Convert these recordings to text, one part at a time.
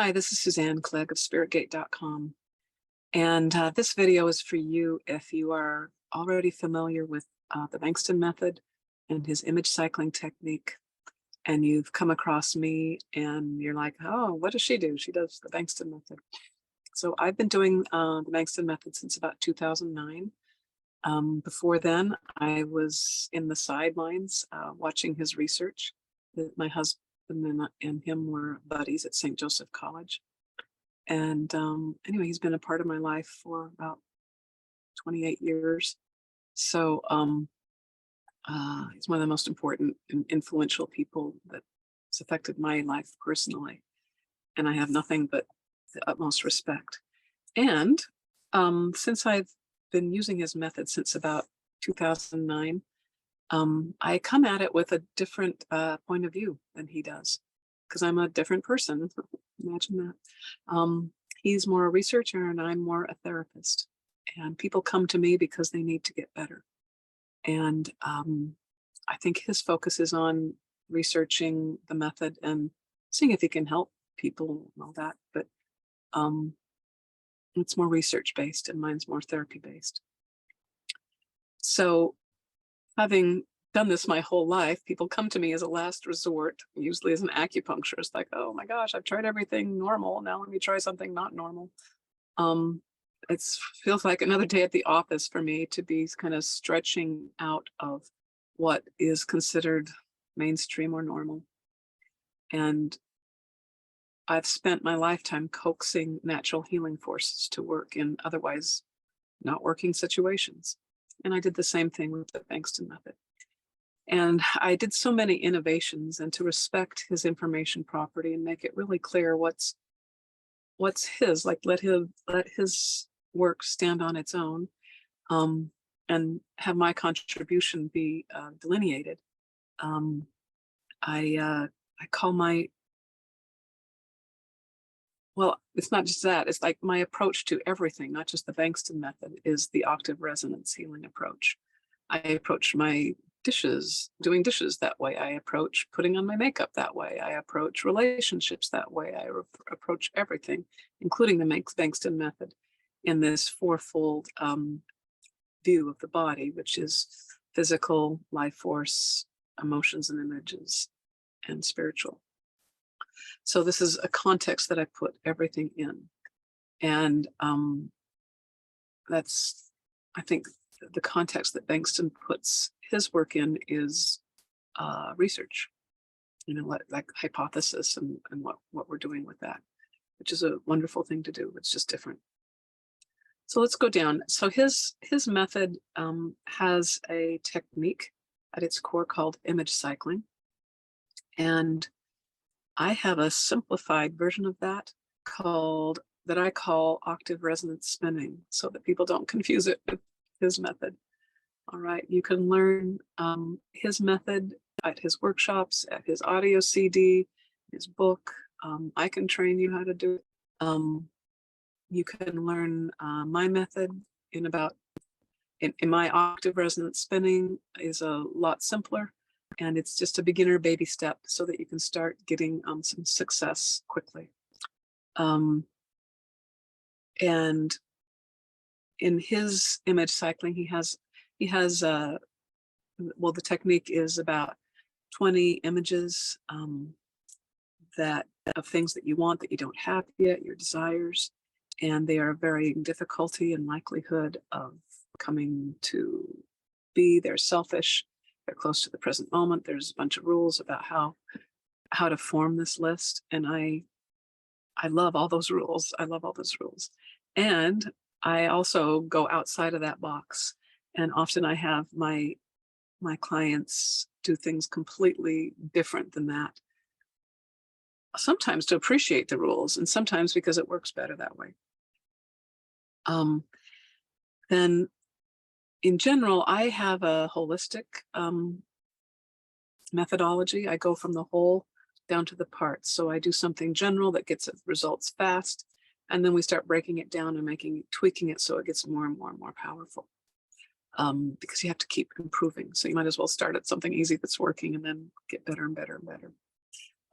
Hi, this is Suzanne Clegg of spiritgate.com. And this video is for you if you are already familiar with the Bengston method and his image cycling technique, and you've come across me and you're like, oh, what does she do? She does the Bengston method. So I've been doing the Bengston method since about 2009. Before then, I was in the sidelines watching his research. My husband and him were buddies at St. Joseph College. And anyway, he's been a part of my life for about 28 years. So he's one of the most important and influential people that's affected my life personally. And I have nothing but the utmost respect. And since I've been using his method since about 2009, I come at it with a different point of view than he does, because I'm a different person. Imagine that. He's more a researcher and I'm more a therapist. And people come to me because they need to get better. And I think his focus is on researching the method and seeing if he can help people and all that. But it's more research-based and mine's more therapy-based. So having done this my whole life, people come to me as a last resort, usually as an acupuncturist, like, oh my gosh, I've tried everything normal. Now let me try something not normal. It feels like another day at the office for me to be kind of stretching out of what is considered mainstream or normal. And I've spent my lifetime coaxing natural healing forces to work in otherwise not working situations. And I did the same thing with the Bengston method. And I did so many innovations, and to respect his information property and make it really clear what's his, like let his work stand on its own, and have my contribution be delineated. I call well, it's not just that, it's like my approach to everything, not just the Bengston method, is the octave resonance healing approach. I approach my dishes, doing dishes that way. I approach putting on my makeup that way. I approach relationships that way. I approach everything, including the Bengston method, in this fourfold view of the body, which is physical, life force, emotions and images, and spiritual. So this is a context that I put everything in. And that's, I think, the context that Bengston puts his work in is research, like hypothesis and what we're doing with that, which is a wonderful thing to do. It's just different. So let's go down. So his method has a technique at its core called image cycling. And I have a simplified version of that that I call octave resonance spinning, so that people don't confuse it with his method. All right, you can learn his method at his workshops, at his audio CD, his book. I can train you how to do it. You can learn my method in my octave resonance spinning is a lot simpler. And it's just a beginner baby step so that you can start getting some success quickly. And in his image cycling, he has well, the technique is about 20 images of things that you want that you don't have yet, your desires, and they are varying difficulty and likelihood of coming to be. They're selfish. They're close to the present moment. There's a bunch of rules about how to form this list. And I love all those rules. I love all those rules. And I also go outside of that box. And often I have my clients do things completely different than that. Sometimes to appreciate the rules, and sometimes because it works better that way. Then in general, I have a holistic methodology. I go from the whole down to the parts. So I do something general that gets results fast, and then we start breaking it down and tweaking it so it gets more and more and more powerful. Because you have to keep improving. So you might as well start at something easy that's working and then get better and better and better.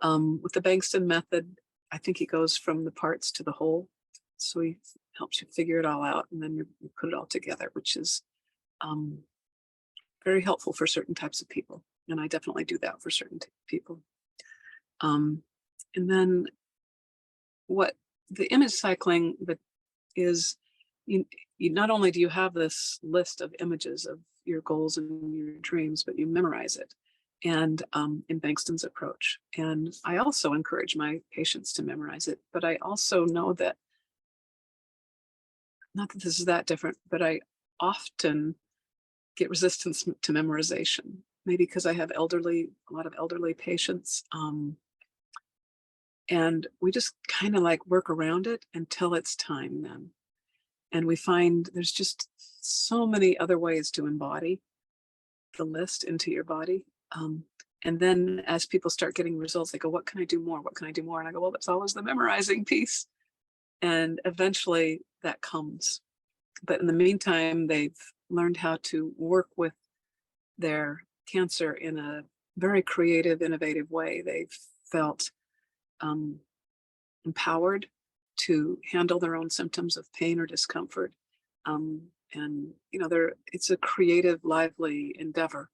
With the Bengston method, I think he goes from the parts to the whole. So he helps you figure it all out, and then you put it all together, which is very helpful for certain types of people. And I definitely do that for certain people. And then what the image cycling that is, you not only do you have this list of images of your goals and your dreams, but you memorize it. And in Bengston's approach. And I also encourage my patients to memorize it, but I also know that, not that this is that different, but I often get resistance to memorization, maybe because I have a lot of elderly patients. And we just kind of like work around it until it's time then. And we find there's just so many other ways to embody the list into your body. And then as people start getting results, they go, what can I do more? What can I do more? And I go, well, that's always the memorizing piece. And eventually that comes. But in the meantime, they've learned how to work with their cancer in a very creative, innovative way. They've felt empowered to handle their own symptoms of pain or discomfort. And, it's a creative, lively endeavor.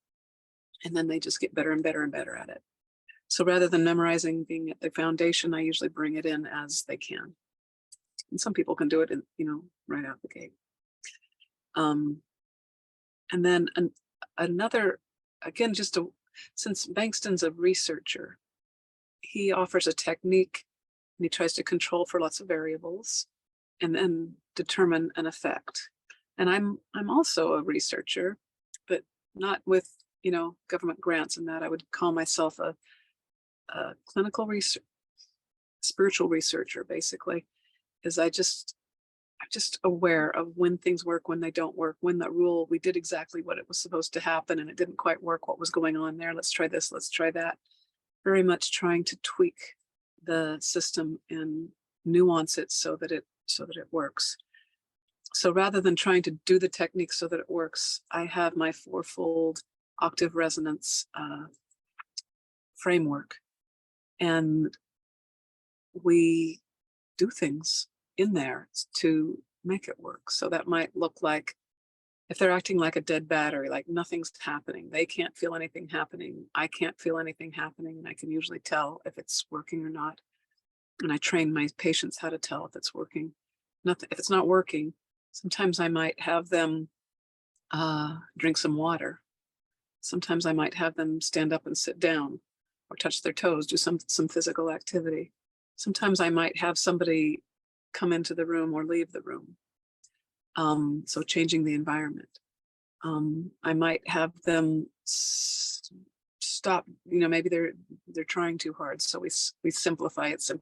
And then they just get better and better and better at it. So rather than memorizing being at the foundation, I usually bring it in as they can. And some people can do it, right out the gate. And then another, again, since Bengston's a researcher, he offers a technique and he tries to control for lots of variables and then determine an effect. And I'm also a researcher, but not with government grants and that. I would call myself a clinical spiritual researcher, basically, is I'm just aware of when things work, when they don't work, when the rule, we did exactly what it was supposed to happen and it didn't quite work, what was going on there, let's try this, let's try that. Very much trying to tweak the system and nuance it so that it works. So rather than trying to do the technique so that it works, I have my fourfold octave resonance framework, and we do things in there to make it work. So that might look like, if they're acting like a dead battery, like nothing's happening, they can't feel anything happening, I can't feel anything happening, and I can usually tell if it's working or not. And I train my patients how to tell if it's working. If it's not working, sometimes I might have them drink some water. Sometimes I might have them stand up and sit down or touch their toes, do some physical activity. Sometimes I might have somebody come into the room or leave the room. So changing the environment. I might have them stop, maybe they're trying too hard. So we simplify it. So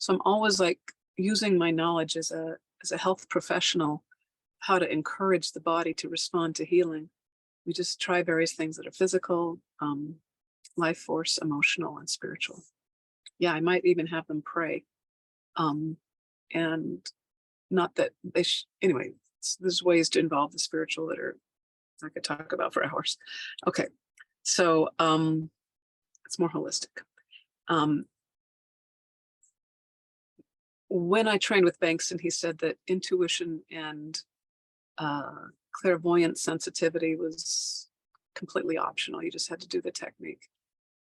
I'm always like using my knowledge as a health professional, how to encourage the body to respond to healing. We just try various things that are physical, life force, emotional, and spiritual. Yeah, I might even have them pray. And not that they anyway, there's ways to involve the spiritual that I could talk about for hours. Okay, so it's more holistic. When I trained with Bengston, he said that intuition and clairvoyant sensitivity was completely optional. You just had to do the technique.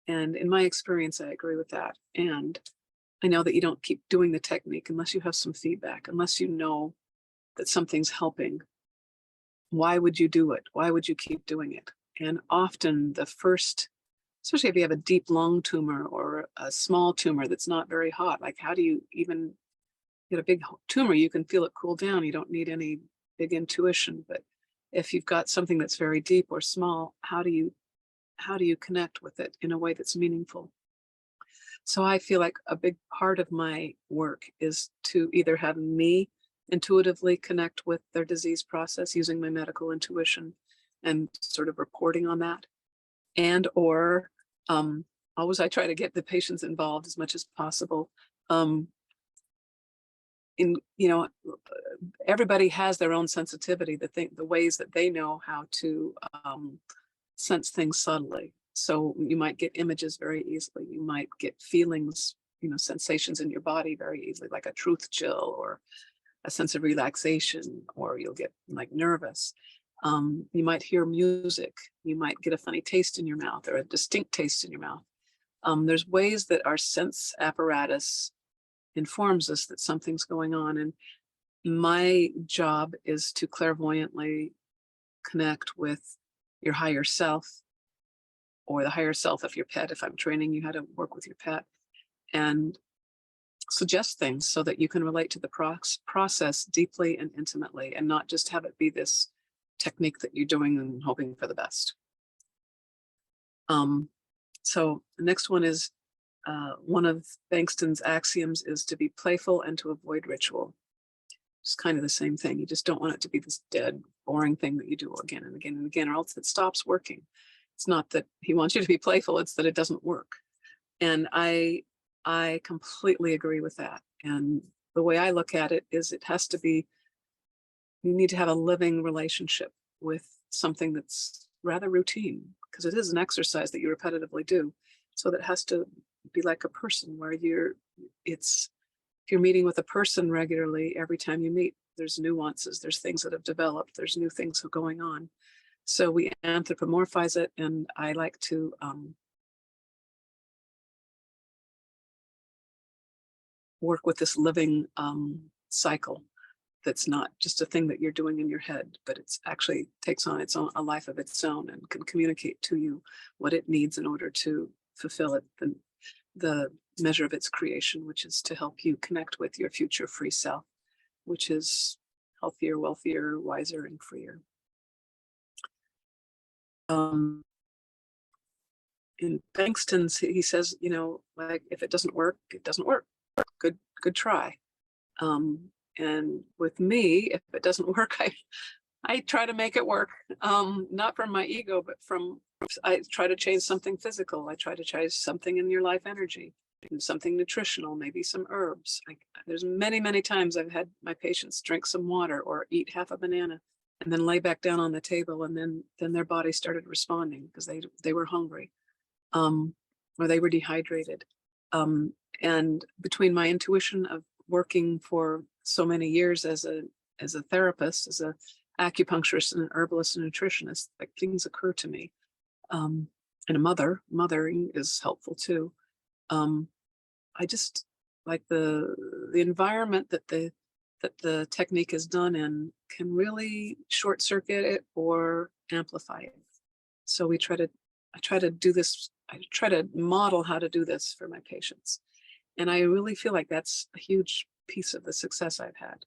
And in my experience, I agree with that. And I know that you don't keep doing the technique unless you have some feedback, unless you know that something's helping. Why would you do it? Why would you keep doing it? And often the first, especially if you have a deep lung tumor or a small tumor that's not very hot, like how do you even get a big tumor? You can feel it cool down. You don't need any big intuition. But if you've got something that's very deep or small, how do you connect with it in a way that's meaningful? So I feel like a big part of my work is to either have me intuitively connect with their disease process using my medical intuition and sort of reporting on that, and or always I try to get the patients involved as much as possible. Everybody has their own sensitivity, the ways that they know how to sense things subtly. So you might get images very easily. You might get feelings sensations in your body very easily, like a truth chill or a sense of relaxation, or you'll get like nervous. You might hear music. You might get a funny taste in your mouth or a distinct taste in your mouth. There's ways that our sense apparatus informs us that something's going on. And my job is to clairvoyantly connect with your higher self, or the higher self of your pet, if I'm training you how to work with your pet, and suggest things so that you can relate to the process deeply and intimately, and not just have it be this technique that you're doing and hoping for the best. So the next one is one of Bengston's axioms is to be playful and to avoid ritual. It's kind of the same thing. You just don't want it to be this dead, boring thing that you do again and again and again, or else it stops working. It's not that he wants you to be playful, it's that it doesn't work. And I completely agree with that. And the way I look at it is it has to be, you need to have a living relationship with something that's rather routine, because it is an exercise that you repetitively do. So that has to be like a person where if you're meeting with a person regularly, every time you meet, there's nuances, there's things that have developed, there's new things going on. So we anthropomorphize it, and I like to work with this living cycle that's not just a thing that you're doing in your head, but it's actually takes on a life of its own and can communicate to you what it needs in order to fulfill it, the measure of its creation, which is to help you connect with your future free self, which is healthier, wealthier, wiser, and freer. In Bengston's, he says, like, if it doesn't work, it doesn't work. Good try. And with me, if it doesn't work, I try to make it work. Not from my ego, but I try to change something physical. I try to change something in your life energy, something nutritional, maybe some herbs. There's many, many times I've had my patients drink some water or eat half a banana and then lay back down on the table, and then their body started responding because they were hungry, or they were dehydrated. And between my intuition of working for so many years as a therapist, as a acupuncturist and an herbalist and nutritionist, like, things occur to me. And a mothering is helpful too. I just like the environment that the technique is done in can really short circuit it or amplify it. So I try to do this. I try to model how to do this for my patients. And I really feel like that's a huge piece of the success I've had.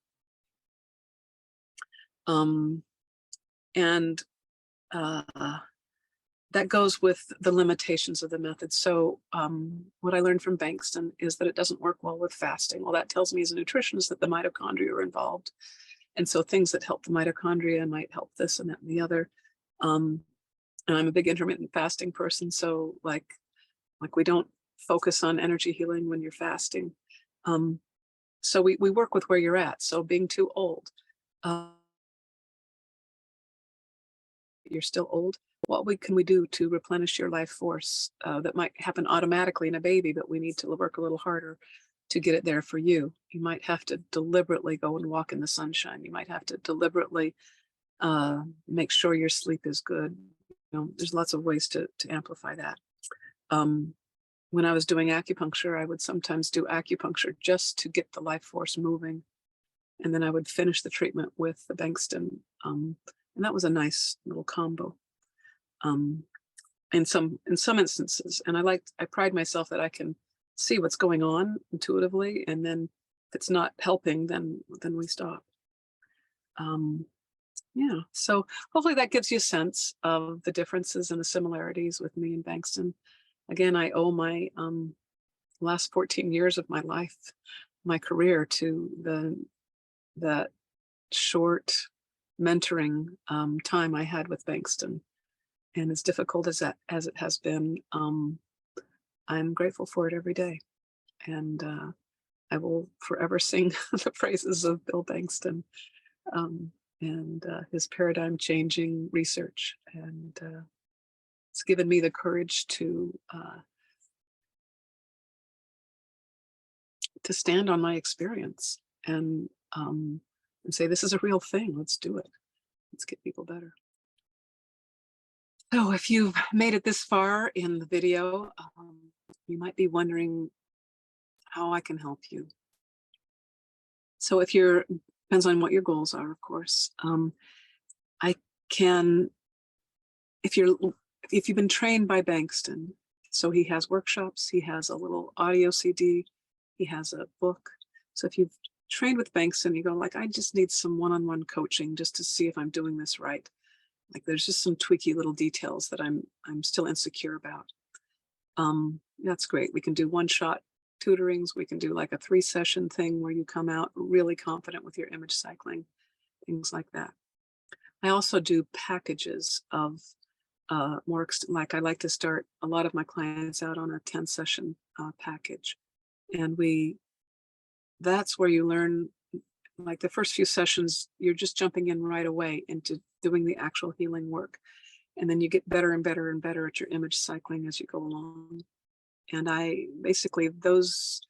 That goes with the limitations of the method. So what I learned from Bengston is that it doesn't work well with fasting. Well, that tells me as a nutritionist that the mitochondria are involved. And so things that help the mitochondria might help this and that and the other. And I'm a big intermittent fasting person. So like we don't focus on energy healing when you're fasting. So we work with where you're at. So being too old, you're still old. What can we do to replenish your life force? That might happen automatically in a baby, but we need to work a little harder to get it there for you. You might have to deliberately go and walk in the sunshine. You might have to deliberately make sure your sleep is good. There's lots of ways to amplify that. When I was doing acupuncture, I would sometimes do acupuncture just to get the life force moving. And then I would finish the treatment with the Bengston. And that was a nice little combo. In some instances. And I pride myself that I can see what's going on intuitively. And then if it's not helping, then we stop. Yeah, so hopefully that gives you a sense of the differences and the similarities with me and Bengston. Again, I owe my last 14 years of my life, my career, to that short mentoring time I had with Bengston. And as difficult as it has been, I'm grateful for it every day. And I will forever sing the praises of Bill Bengston and his paradigm-changing research. And it's given me the courage to to stand on my experience and say, this is a real thing. Let's do it. Let's get people better. So if you've made it this far in the video, you might be wondering how I can help you. So if you're, depends on what your goals are, of course. I can, if you've been trained by Bengston, so he has workshops, he has a little audio CD, he has a book. So if you've trained with Bengston, you go like, I just need some one-on-one coaching just to see if I'm doing this right. Like there's just some tweaky little details that I'm still insecure about. That's great. We can do one-shot tutorings. We can do like a 3-session thing where you come out really confident with your image cycling, things like that. I also do packages of like I like to start a lot of my clients out on a 10-session package. And that's where you learn, like the first few sessions, you're just jumping in right away into doing the actual healing work. And then you get better and better and better at your image cycling as you go along. And basically those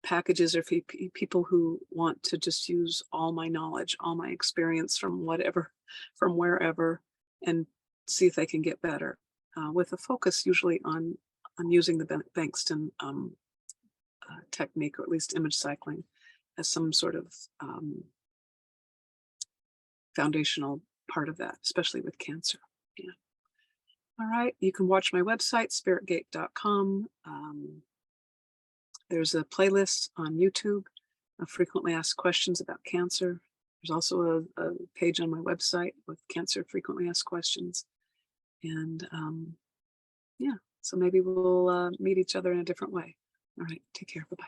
packages are for people who want to just use all my knowledge, all my experience from wherever, and see if they can get better, with a focus usually on using the Bengston technique, or at least image cycling, as some sort of foundational part of that, especially with cancer. Yeah. All right, you can watch my website, 𝗘𝗲𝗍𝗿𝗆𝗍𝒏𝒂𝒑. There's a playlist on YouTube of frequently asked questions about cancer. There's also a page on my website with cancer frequently asked questions. And yeah, so maybe we'll meet each other in a different way. All right, take care, bye-bye.